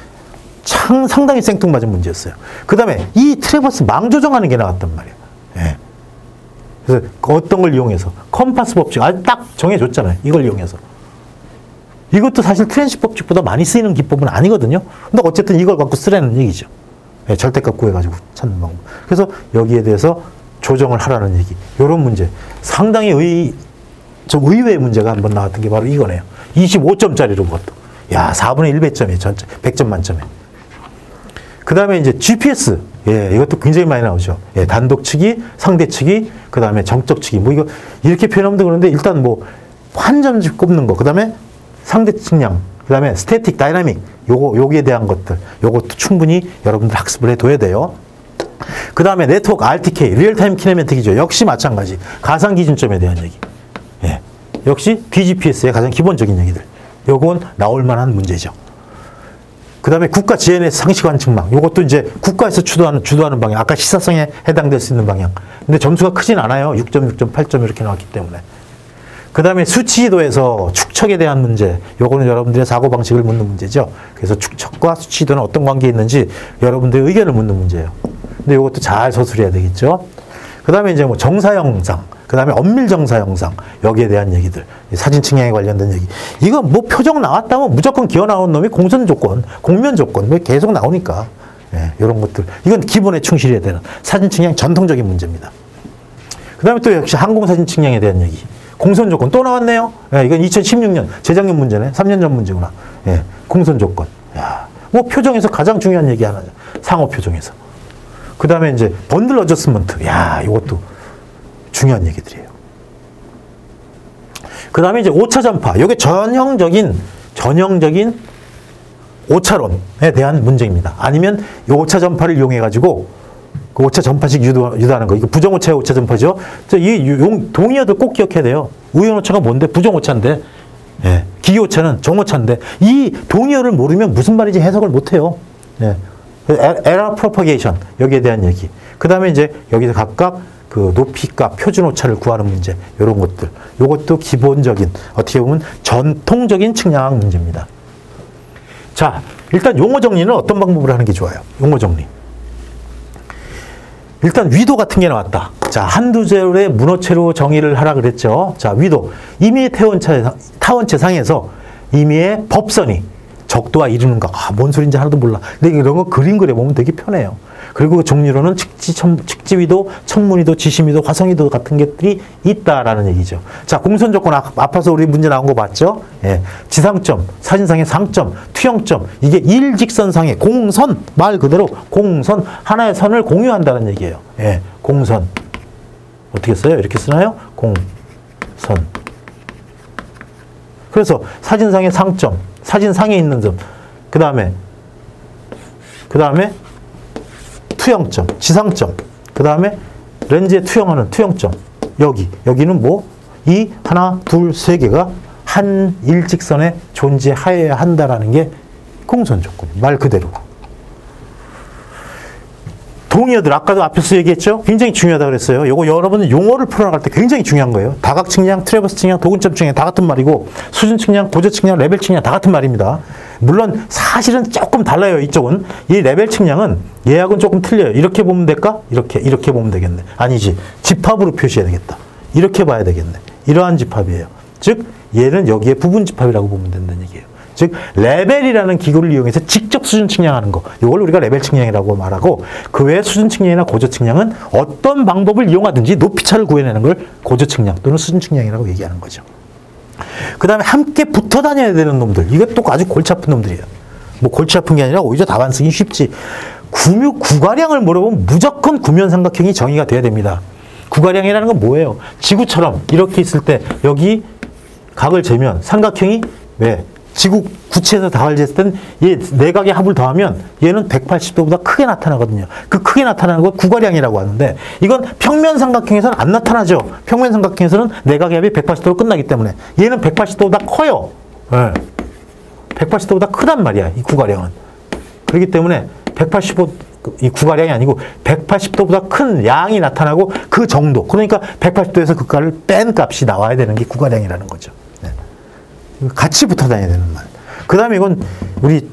상당히 생뚱맞은 문제였어요. 그 다음에 이 트래버스 망 조정하는 게 나왔단 말이에요. 예. 그래서 어떤 걸 이용해서 컴파스 법칙 딱 정해줬잖아요. 이걸 이용해서. 이것도 사실 트랜짓 법칙보다 많이 쓰이는 기법은 아니거든요. 근데 어쨌든 이걸 갖고 쓰라는 얘기죠. 예, 절대값 구해가지고 찾는 방법. 그래서 여기에 대해서 조정을 하라는 얘기. 이런 문제. 상당히 좀 의외의 문제가 한번 나왔던 게 바로 이거네요. 25점짜리로 그것도. 야, 4분의 1 배점이에요. 100점 만점에. 그 다음에 이제 GPS. 예, 이것도 굉장히 많이 나오죠. 예, 단독치기, 상대치기, 그 다음에 정적치기. 뭐 이거 이렇게 표현하면 그런데 일단 뭐 한 점씩 꼽는 거. 그 다음에 상대 측량. 그 다음에 스태틱, 다이나믹. 요기에 대한 것들. 요것도 충분히 여러분들 학습을 해둬야 돼요. 그 다음에 네트워크 RTK, 리얼타임 키네매틱이죠. 역시 마찬가지. 가상 기준점에 대한 얘기. 예, 역시 DGPS의 가장 기본적인 얘기들. 요건 나올 만한 문제죠. 그 다음에 국가 GNS 상시관 측망. 요것도 이제 국가에서 주도하는 방향. 아까 시사성에 해당될 수 있는 방향. 근데 점수가 크진 않아요. 6점, 6점, 8점 이렇게 나왔기 때문에. 그 다음에 수치지도에서 축척에 대한 문제. 요거는 여러분들의 사고방식을 묻는 문제죠. 그래서 축척과 수치지도는 어떤 관계에 있는지 여러분들의 의견을 묻는 문제예요. 근데 요것도 잘 서술해야 되겠죠. 그 다음에 이제 뭐 정사 영상. 그 다음에 엄밀 정사 영상. 여기에 대한 얘기들. 사진 측량에 관련된 얘기. 이거 뭐 표정 나왔다면 무조건 기어 나온 놈이 공선 조건, 공면 조건. 뭐 계속 나오니까. 예, 이런 것들. 이건 기본에 충실해야 되는 사진 측량 전통적인 문제입니다. 그 다음에 또 역시 항공사진 측량에 대한 얘기. 공선 조건 또 나왔네요. 예, 이건 2016년, 재작년 문제네. 3년 전 문제구나. 예, 공선 조건. 야, 뭐 표정에서 가장 중요한 얘기 하나죠. 상호 표정에서. 그 다음에 이제 번들 어저스먼트. 야, 이것도 중요한 얘기들이에요. 그 다음에 이제 오차 전파. 이게 전형적인 오차론에 대한 문제입니다. 아니면 이 오차 전파를 이용해가지고 그 오차 전파식 유도하는 거. 이거 부정오차의 오차 전파죠. 이 동의어들 꼭 기억해야 돼요. 우연오차가 뭔데? 부정오차인데. 예. 기계오차는 정오차인데. 이 동의어를 모르면 무슨 말인지 해석을 못해요. 예. 에러 프로퍼게이션. 여기에 대한 얘기. 그 다음에 이제 여기서 각각 그 높이값, 표준오차를 구하는 문제. 이런 것들. 이것도 기본적인, 어떻게 보면 전통적인 측량학 문제입니다. 자, 일단 용어 정리는 어떤 방법으로 하는 게 좋아요? 용어 정리. 일단 위도 같은 게 나왔다. 자, 한두 절의 문어체로 정의를 하라 그랬죠. 자, 위도. 임의의 타원체 상에서 임의의 법선이 적도와 이루는 거. 아, 뭔 소린지 하나도 몰라. 근데 이런 거 그림 그려보면 되게 편해요. 그리고 그 종류로는 측지위도, 천문위도, 지심위도, 화성위도 같은 것들이 있다라는 얘기죠. 자, 공선 조건 앞에서 우리 문제 나온 거 봤죠? 예. 지상점, 사진상의 상점, 투영점. 이게 일직선상의 공선, 말 그대로 공선, 하나의 선을 공유한다는 얘기예요. 예. 공선. 어떻게 써요? 이렇게 쓰나요? 공선. 그래서 사진상의 상점, 사진상에 있는 점. 그 다음에 투영점, 지상점. 그 다음에 렌즈에 투영하는 투영점. 여기는 뭐? 이 하나, 둘, 세 개가 한 일직선에 존재하여야 한다라는 게 공선 조건. 말 그대로. 동의어들, 아까도 앞에서 얘기했죠? 굉장히 중요하다고 그랬어요. 요거 여러분은 용어를 풀어나갈 때 굉장히 중요한 거예요. 다각 측량, 트래버스 측량, 도근점 측량 다 같은 말이고, 수준 측량, 고저 측량, 레벨 측량 다 같은 말입니다. 물론 사실은 조금 달라요. 이쪽은. 이 레벨 측량은 얘하고는 조금 틀려요. 이렇게 보면 될까? 이렇게 보면 되겠네. 아니지. 집합으로 표시해야 되겠다. 이렇게 봐야 되겠네. 이러한 집합이에요. 즉 얘는 여기에 부분 집합이라고 보면 된다는 얘기예요. 즉 레벨이라는 기구를 이용해서 직접 수준 측량하는 거. 이걸 우리가 레벨 측량이라고 말하고 그 외에 수준 측량이나 고조 측량은 어떤 방법을 이용하든지 높이차를 구해내는 걸 고조 측량 또는 수준 측량이라고 얘기하는 거죠. 그 다음에 함께 붙어 다녀야 되는 놈들. 이것도 아주 골치 아픈 놈들이에요. 뭐 골치 아픈 게 아니라 오히려 답안 쓰기 쉽지. 구가량을 물어보면 무조건 구면삼각형이 정의가 돼야 됩니다. 구가량이라는 건 뭐예요? 지구처럼 이렇게 있을 때 여기 각을 재면 삼각형이 왜? 지구 구체에서 각을 쟀을 때는 얘 내각의 합을 더하면 얘는 180도보다 크게 나타나거든요. 그 크게 나타나는 걸 구가량이라고 하는데 이건 평면 삼각형에서는 안 나타나죠. 평면 삼각형에서는 내각의 합이 180도로 끝나기 때문에 얘는 180도보다 커요. 네. 180도보다 크단 말이야. 이 구가량은. 그렇기 때문에 185, 이 구가량이 아니고 180도보다 큰 양이 나타나고 그 정도. 그러니까 180도에서 그 값을 뺀 값이 나와야 되는 게 구가량이라는 거죠. 같이 붙어 다녀야 되는 말. 그 다음에 이건 우리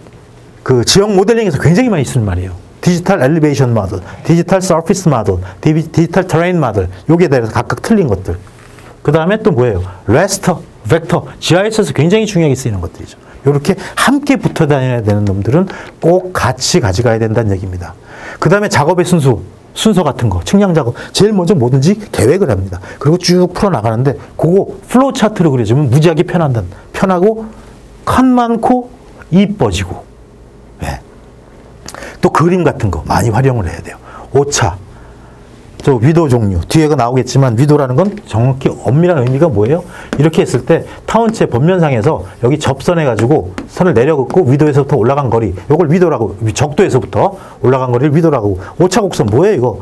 그 지형 모델링에서 굉장히 많이 쓰는 말이에요. 디지털 엘리베이션 모델, 디지털 서피스 모델, 디지털 테레인 모델. 여기에 대해서 각각 틀린 것들. 그 다음에 또 뭐예요? 레스터, 벡터. GIS에서 굉장히 중요하게 쓰이는 것들이죠. 이렇게 함께 붙어 다녀야 되는 놈들은 꼭 같이 가져가야 된다는 얘기입니다. 그 다음에 작업의 순서 같은 거, 측량 작업. 제일 먼저 뭐든지 계획을 합니다. 그리고 쭉 풀어나가는데, 그거 플로우 차트로 그려주면 무지하게 편하고, 칸 많고, 이뻐지고. 네. 또 그림 같은 거 많이 활용을 해야 돼요. 오차. 저 위도 종류. 뒤에가 나오겠지만, 위도라는 건 정확히 엄밀한 의미가 뭐예요? 이렇게 했을 때, 타원체 번면상에서 여기 접선해가지고 선을 내려긋고 위도에서부터 올라간 거리. 요걸 위도라고, 적도에서부터 올라간 거리를 위도라고. 오차 곡선 뭐예요, 이거?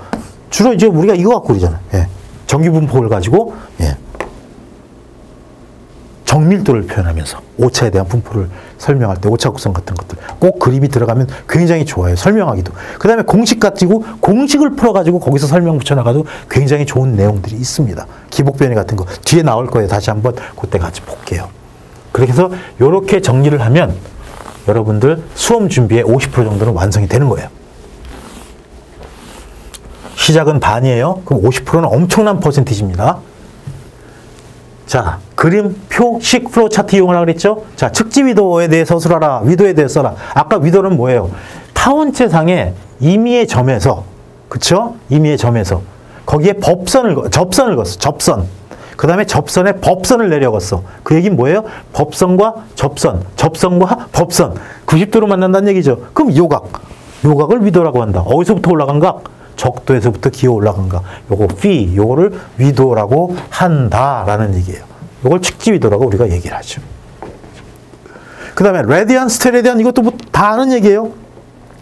주로 이제 우리가 이거 갖고 그리잖아요. 예. 정규분포를 가지고, 예. 정밀도를 표현하면서 오차에 대한 분포를 설명할 때 오차 곡선 같은 것들 꼭 그림이 들어가면 굉장히 좋아요. 설명하기도. 그 다음에 공식 가지고 공식을 풀어가지고 거기서 설명 붙여나가도 굉장히 좋은 내용들이 있습니다. 기복변이 같은 거 뒤에 나올 거예요. 다시 한번 그때 같이 볼게요. 그렇게 해서 이렇게 정리를 하면 여러분들 수험 준비의 50% 정도는 완성이 되는 거예요. 시작은 반이에요. 그럼 50%는 엄청난 퍼센티지입니다. 자, 그림, 표, 식, 플로우 차트 이용하라 그랬죠? 자, 측지 위도에 대해 서술하라. 위도에 대해 써라. 아까 위도는 뭐예요? 타원체상의 임의의 점에서, 그쵸? 임의의 점에서. 거기에 접선을 걷어. 접선. 그 다음에 접선에 법선을 내려갔어. 그 얘기는 뭐예요? 법선과 접선, 접선과 법선. 90도로 만난다는 얘기죠. 그럼 요각을 위도라고 한다. 어디서부터 올라간 각? 적도에서부터 기어 올라간 각. 요거 phi, 요거를 위도라고 한다라는 얘기예요. 요걸 측지 위도라고 우리가 얘기를 하죠. 그 다음에 레디안, 스테레디안 이것도 뭐 다 아는 얘기예요.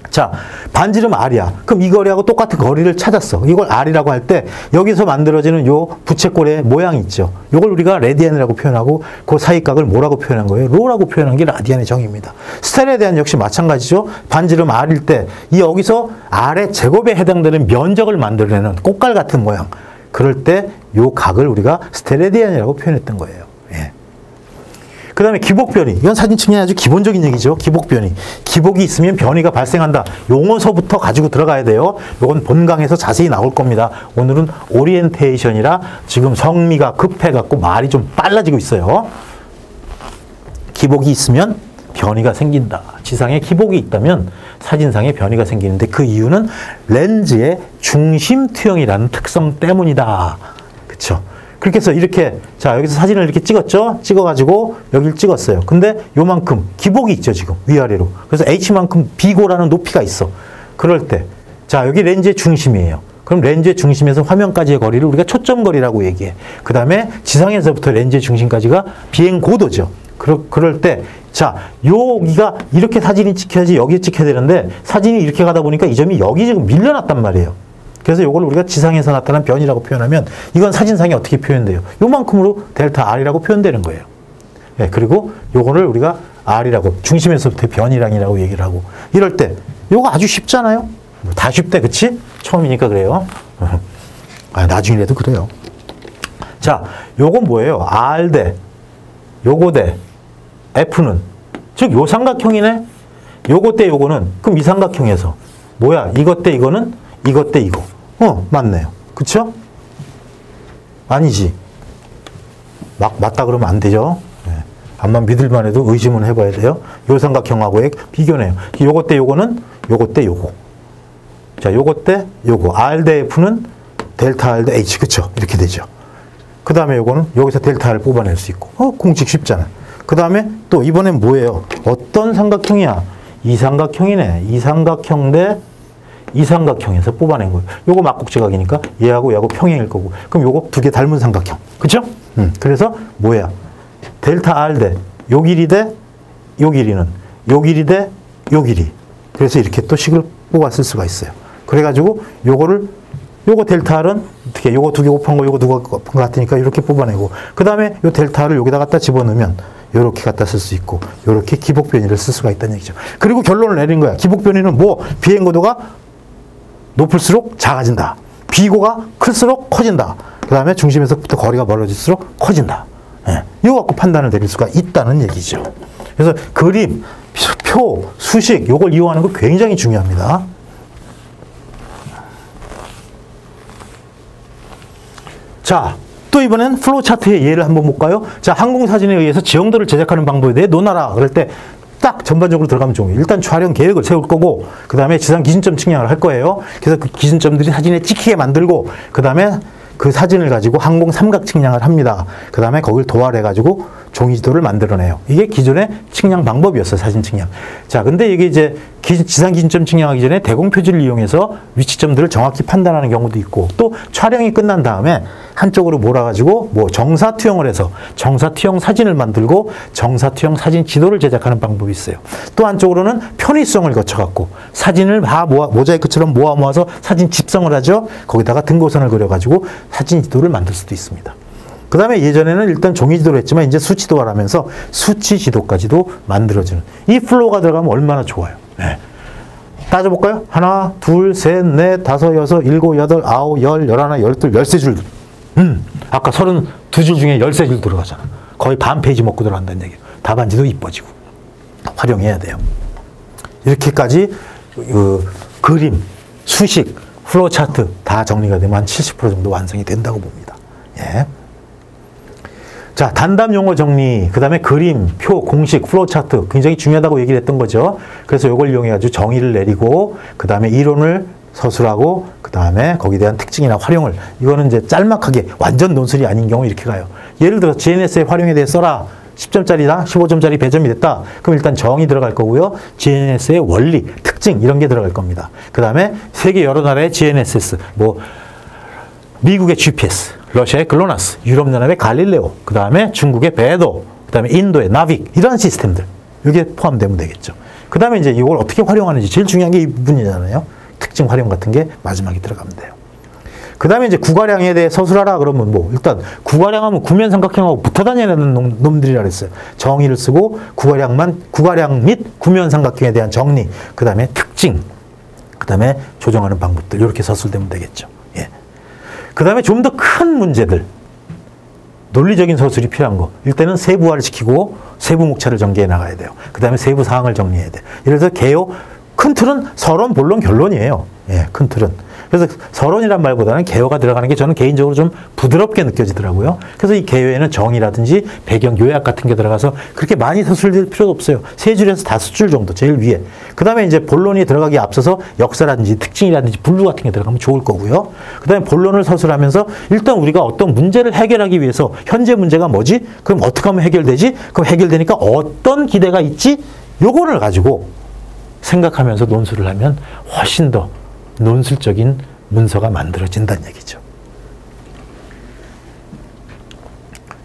자, 반지름 R이야. 그럼 이 거리하고 똑같은 거리를 찾았어. 이걸 R이라고 할 때 여기서 만들어지는 요 부채꼴의 모양이 있죠. 요걸 우리가 레디안이라고 표현하고 그 사이각을 뭐라고 표현한 거예요? 로라고 표현한 게 라디안의 정의입니다. 스테레디안 역시 마찬가지죠. 반지름 R일 때 이 여기서 R의 제곱에 해당되는 면적을 만들어내는 꽃갈 같은 모양. 그럴 때 요 각을 우리가 스테레디안이라고 표현했던 거예요. 예. 그 다음에 기복변이. 이건 사진 측량의 아주 기본적인 얘기죠. 기복변이. 기복이 있으면 변이가 발생한다. 용어서부터 가지고 들어가야 돼요. 이건 본강에서 자세히 나올 겁니다. 오늘은 오리엔테이션이라 지금 성미가 급해갖고 말이 좀 빨라지고 있어요. 기복이 있으면 변이가 생긴다. 지상에 기복이 있다면 사진상에 변이가 생기는데 그 이유는 렌즈의 중심 투영이라는 특성 때문이다. 그쵸? 그렇게 해서 이렇게, 자, 여기서 사진을 이렇게 찍었죠? 찍어가지고 여기를 찍었어요. 근데 요만큼 기복이 있죠, 지금. 위아래로. 그래서 H만큼 비고라는 높이가 있어. 그럴 때. 자, 여기 렌즈의 중심이에요. 그럼 렌즈의 중심에서 화면까지의 거리를 우리가 초점거리라고 얘기해. 그 다음에 지상에서부터 렌즈의 중심까지가 비행고도죠. 그럴 때, 자, 여기가 이렇게 사진이 찍혀야지 여기에 찍혀야 되는데 사진이 이렇게 가다 보니까 이 점이 여기 지금 밀려났단 말이에요. 그래서 이걸 우리가 지상에서 나타난 변이라고 표현하면 이건 사진상에 어떻게 표현돼요? 요만큼으로 델타 R이라고 표현되는 거예요. 예, 그리고 요거를 우리가 R이라고 중심에서부터 변이량이라고 얘기를 하고 이럴 때 요거 아주 쉽잖아요. 다 쉽대, 그치? 처음이니까 그래요. 나중이라도 그래요. 자, 요건 뭐예요? R 대 요거 대 F는 즉 요 삼각형이네. 요거 대 요거는 그럼 이 삼각형에서 뭐야? 이것 대 이거는 이것 대 이거. 맞네요. 그쵸? 아니지. 맞다 그러면 안 되죠. 네. 암만 믿을만 해도 의심은 해봐야 돼요. 요 삼각형하고의 비교네요. 요거 때 요거는 요거 때 요거. 자, 요거 때 요거. R 대 F는 델타 R 대 H. 그쵸? 이렇게 되죠. 그 다음에 요거는 여기서 델타 R을 뽑아낼 수 있고. 공식 쉽잖아. 그 다음에 또 이번엔 뭐예요? 어떤 삼각형이야? 이 삼각형이네. 이 삼각형 대 이 삼각형에서 뽑아낸 거예요. 요거 막국지각이니까 얘하고 얘하고 평행일 거고. 그럼 요거 두 개 닮은 삼각형. 그쵸? 그래서 뭐야? 델타 R 대 요 길이 대 요 길이는 요 길이 대 요 길이. 그래서 이렇게 또 식을 뽑았을 수가 있어요. 그래가지고 요거 델타 R은 어떻게 요거 두 개 곱한 거 요거 두 개 곱한 거 같으니까 이렇게 뽑아내고 그 다음에 요 델타 R을 여기다 갖다 집어넣으면 요렇게 갖다 쓸 수 있고 요렇게 기복 변이를 쓸 수가 있다는 얘기죠. 그리고 결론을 내린 거야. 기복 변이는 뭐 비행고도가 높을수록 작아진다. 비고가 클수록 커진다. 그 다음에 중심에서부터 거리가 멀어질수록 커진다. 예. 이거 갖고 판단을 내릴 수가 있다는 얘기죠. 그래서 그림, 표, 수식 요걸 이용하는 거 굉장히 중요합니다. 자, 또 이번엔 플로우 차트의 예를 한번 볼까요? 자, 항공사진에 의해서 지형도를 제작하는 방법에 대해 논하라. 그럴 때 딱 전반적으로 들어가면 좋은 일단 촬영 계획을 세울 거고 그 다음에 지상 기준점 측량을 할 거예요. 그래서 그 기준점들이 사진에 찍히게 만들고 그 다음에 그 사진을 가지고 항공 삼각 측량을 합니다. 그 다음에 거길 도활해가지고 종이 지도를 만들어내요. 이게 기존의 측량 방법이었어요. 사진 측량. 자, 근데 이게 이제 지상 기준점 측량하기 전에 대공 표지를 이용해서 위치점들을 정확히 판단하는 경우도 있고 또 촬영이 끝난 다음에 한쪽으로 몰아가지고 뭐 정사투영을 해서 정사투영 사진을 만들고 정사투영 사진 지도를 제작하는 방법이 있어요. 또 한쪽으로는 편의성을 거쳐갖고 사진을 다 모자이크처럼 모아서 사진 집성을 하죠. 거기다가 등고선을 그려가지고 사진 지도를 만들 수도 있습니다. 그 다음에 예전에는 일단 종이 지도를 했지만 이제 수치도를 하면서 수치 지도까지도 만들어주는 이 플로우가 들어가면 얼마나 좋아요. 네. 따져볼까요? 하나, 둘, 셋, 넷, 다섯, 여섯, 일곱, 여덟, 아홉, 열, 열하나, 열둘, 13줄. 아까 32줄 중에 13줄 들어가잖아. 거의 반 페이지 먹고 들어간다는 얘기예요. 답안지도 이뻐지고. 활용해야 돼요. 이렇게까지 그림, 수식, 플로우 차트 다 정리가 되면 한 70% 정도 완성이 된다고 봅니다. 예. 자, 단답 용어 정리, 그 다음에 그림, 표, 공식, 플로우 차트 굉장히 중요하다고 얘기를 했던 거죠. 그래서 이걸 이용해가지고 정의를 내리고 그 다음에 이론을 서술하고 그 다음에 거기에 대한 특징이나 활용을 이거는 이제 짤막하게 완전 논술이 아닌 경우 이렇게 가요. 예를 들어서 GNS의 활용에 대해 써라. 10점짜리나 15점짜리 배점이 됐다. 그럼 일단 정의 들어갈 거고요. GNS의 원리, 특징 이런 게 들어갈 겁니다. 그 다음에 세계 여러 나라의 GNSS, 뭐 미국의 GPS, 러시아의 글로나스, 유럽 연합의 갈릴레오, 그 다음에 중국의 배도, 그 다음에 인도의 나빅 이런 시스템들 이게 포함되면 되겠죠. 그 다음에 이제 이걸 어떻게 활용하는지 제일 중요한 게 이 부분이잖아요. 특징 활용 같은 게 마지막에 들어가면 돼요. 그 다음에 이제 구가량에 대해 서술하라 그러면 뭐 일단 구가량하면 구면 삼각형하고 붙어 다니는 놈들이라 그랬어요. 정의를 쓰고 구가량 및 구면 삼각형에 대한 정리, 그 다음에 특징, 그 다음에 조정하는 방법들 이렇게 서술되면 되겠죠. 예. 그 다음에 좀 더 큰 문제들, 논리적인 서술이 필요한 거. 일단은 세부화를 시키고 세부 목차를 전개해 나가야 돼요. 그 다음에 세부 사항을 정리해야 돼요. 예를 들어서 개요, 큰 틀은 서론, 본론, 결론이에요. 예, 큰 틀은. 그래서 서론이란 말보다는 개요가 들어가는 게 저는 개인적으로 좀 부드럽게 느껴지더라고요. 그래서 이 개요에는 정의라든지 배경, 요약 같은 게 들어가서 그렇게 많이 서술될 필요도 없어요. 3줄에서 5줄 정도, 제일 위에. 그 다음에 이제 본론이 들어가기 앞서서 역사라든지 특징이라든지 분류 같은 게 들어가면 좋을 거고요. 그 다음에 본론을 서술하면서 일단 우리가 어떤 문제를 해결하기 위해서 현재 문제가 뭐지? 그럼 어떻게 하면 해결되지? 그럼 해결되니까 어떤 기대가 있지? 요거를 가지고 생각하면서 논술을 하면 훨씬 더 논술적인 문서가 만들어진다는 얘기죠.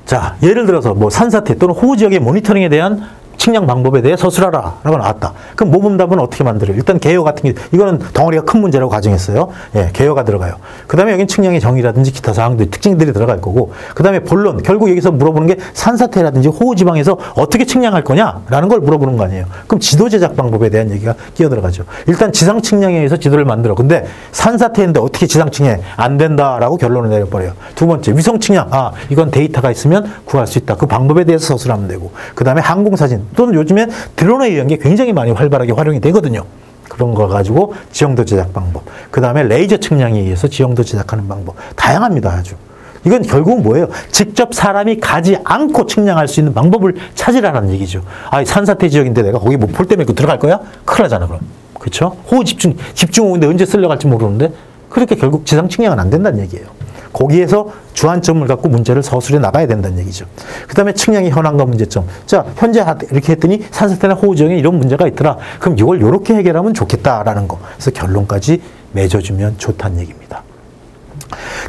자, 예를 들어서 뭐 산사태 또는 호우 지역의 모니터링에 대한 측량 방법에 대해 서술하라 라고 나왔다. 그럼 모범답은 어떻게 만들어요? 일단 개요 같은 게 이거는 덩어리가 큰 문제라고 가정했어요. 예, 개요가 들어가요. 그 다음에 여긴 측량의 정의라든지 기타 사항들, 특징들이 들어갈 거고 그 다음에 본론, 결국 여기서 물어보는 게 산사태라든지 호우 지방에서 어떻게 측량할 거냐라는 걸 물어보는 거 아니에요. 그럼 지도 제작 방법에 대한 얘기가 끼어 들어가죠. 일단 지상 측량에 의해서 지도를 만들어. 근데 산사태인데 어떻게 지상 측량이 안 된다라고 결론을 내려버려요. 두 번째, 위성 측량. 아, 이건 데이터가 있으면 구할 수 있다. 그 방법에 대해서 서술하면 되고. 그 다음에 항공사진 또는 요즘에 드론에 의한 게 굉장히 많이 활발하게 활용이 되거든요. 그런 거 가지고 지형도 제작 방법. 그 다음에 레이저 측량에 의해서 지형도 제작하는 방법. 다양합니다, 아주. 이건 결국은 뭐예요? 직접 사람이 가지 않고 측량할 수 있는 방법을 찾으라는 얘기죠. 아, 산사태 지역인데 내가 거기 뭐 폴 때문에 들어갈 거야? 큰일 나잖아, 그럼. 그렇죠? 호우 집중호우인데 언제 쓸려갈지 모르는데 그렇게 결국 지상 측량은 안 된다는 얘기예요. 거기에서 주안점을 갖고 문제를 서술해 나가야 된다는 얘기죠. 그 다음에 측량의 현황과 문제점. 자, 현재 이렇게 했더니 산사태나 호우 지역에 이런 문제가 있더라. 그럼 이걸 이렇게 해결하면 좋겠다라는 거. 그래서 결론까지 맺어주면 좋다는 얘기입니다.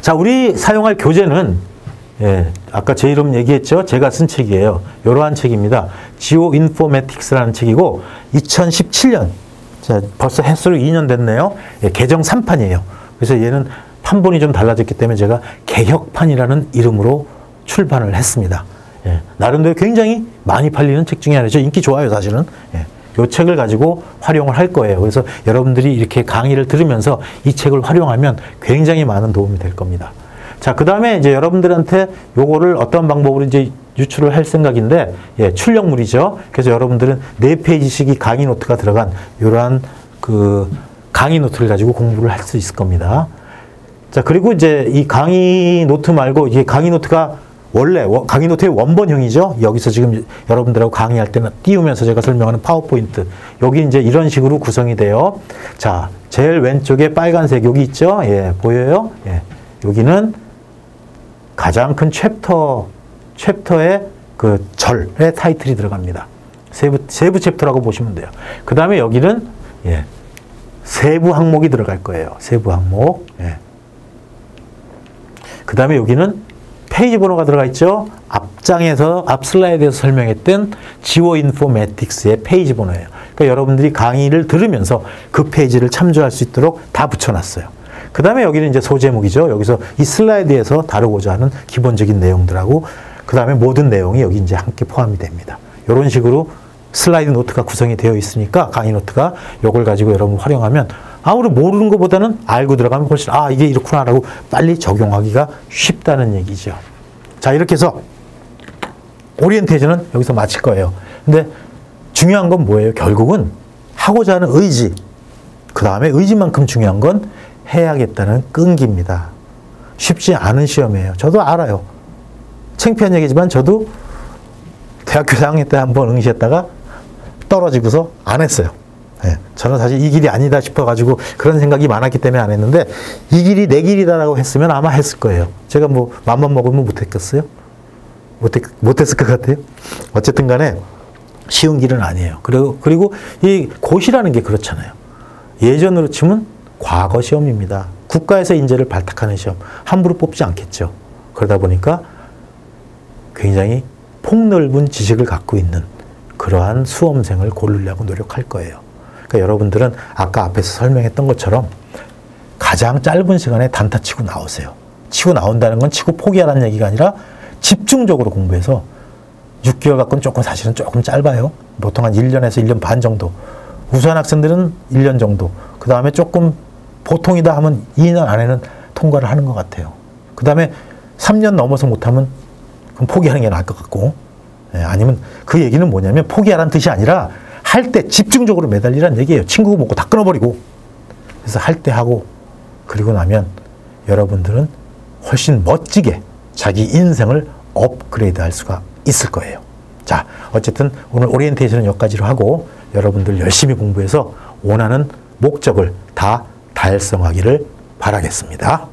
자, 우리 사용할 교재는 아까 제 이름 얘기했죠. 제가 쓴 책이에요. 이러한 책입니다. 지오인포매틱스라는 책이고 2017년 자, 벌써 횟수로 2년 됐네요. 개정 3판이에요. 그래서 얘는 판본이 좀 달라졌기 때문에 제가 개혁판이라는 이름으로 출판을 했습니다. 나름대로 굉장히 많이 팔리는 책 중에 하나죠. 인기 좋아요, 사실은. 이 책을 가지고 활용을 할 거예요. 그래서 여러분들이 이렇게 강의를 들으면서 이 책을 활용하면 굉장히 많은 도움이 될 겁니다. 자, 그 다음에 이제 여러분들한테 요거를 어떤 방법으로 이제 유출을 할 생각인데, 출력물이죠. 그래서 여러분들은 4페이지씩 이 강의 노트가 들어간 이러한 그 강의 노트를 가지고 공부를 할 수 있을 겁니다. 자, 그리고 이제 이 강의 노트 말고 이게 강의 노트가 원래 강의 노트의 원본형이죠. 여기서 지금 여러분들하고 강의할 때는 띄우면서 제가 설명하는 파워포인트. 여기 이제 이런 식으로 구성이 돼요. 자, 제일 왼쪽에 빨간색 여기 있죠. 보여요? 여기는 가장 큰 챕터의 그 절의 타이틀이 들어갑니다. 세부 챕터라고 보시면 돼요. 그 다음에 여기는 세부 항목이 들어갈 거예요. 세부 항목. 그 다음에 여기는 페이지 번호가 들어가 있죠. 앞 슬라이드에서 설명했던 지오인포매틱스의 페이지 번호예요. 그러니까 여러분들이 강의를 들으면서 그 페이지를 참조할 수 있도록 다 붙여놨어요. 그 다음에 여기는 이제 소제목이죠. 여기서 이 슬라이드에서 다루고자 하는 기본적인 내용들하고 그 다음에 모든 내용이 여기 이제 함께 포함이 됩니다. 이런 식으로 슬라이드 노트가 구성이 되어 있으니까 강의 노트가 이걸 가지고 여러분 활용하면 아무리 모르는 것보다는 알고 들어가면 훨씬 이게 이렇구나라고 빨리 적용하기가 쉽다는 얘기죠. 자, 이렇게 해서 오리엔테이션은 여기서 마칠 거예요. 근데 중요한 건 뭐예요? 결국은 하고자 하는 의지, 그 다음에 의지만큼 중요한 건 해야겠다는 끈기입니다. 쉽지 않은 시험이에요. 저도 알아요. 창피한 얘기지만 저도 대학교 4학년 때 한번 응시했다가 떨어지고서 안 했어요. 저는 사실 이 길이 아니다 싶어가지고 그런 생각이 많았기 때문에 안 했는데 이 길이 내 길이다라고 했으면 아마 했을 거예요. 제가 뭐 맘만 먹으면 못했겠어요? 못했을 것 같아요. 어쨌든 간에 쉬운 길은 아니에요. 그리고 이 고시라는 게 그렇잖아요. 예전으로 치면 과거 시험입니다. 국가에서 인재를 발탁하는 시험. 함부로 뽑지 않겠죠. 그러다 보니까 굉장히 폭넓은 지식을 갖고 있는 그러한 수험생을 고르려고 노력할 거예요. 그러니까 여러분들은 아까 앞에서 설명했던 것처럼 가장 짧은 시간에 단타 치고 나오세요. 치고 나온다는 건 치고 포기하라는 얘기가 아니라 집중적으로 공부해서 6개월 갖고는 사실은 조금 짧아요. 보통 한 1년에서 1년 반 정도. 우수한 학생들은 1년 정도. 그 다음에 조금 보통이다 하면 2년 안에는 통과를 하는 것 같아요. 그 다음에 3년 넘어서 못하면 그럼 포기하는 게 나을 것 같고, 아니면 그 얘기는 뭐냐면 포기하라는 뜻이 아니라 할 때 집중적으로 매달리라는 얘기예요. 친구 먹고 다 끊어버리고. 그래서 할 때 하고 그리고 나면 여러분들은 훨씬 멋지게 자기 인생을 업그레이드 할 수가 있을 거예요. 자, 어쨌든 오늘 오리엔테이션은 여기까지로 하고 여러분들 열심히 공부해서 원하는 목적을 다 달성하기를 바라겠습니다.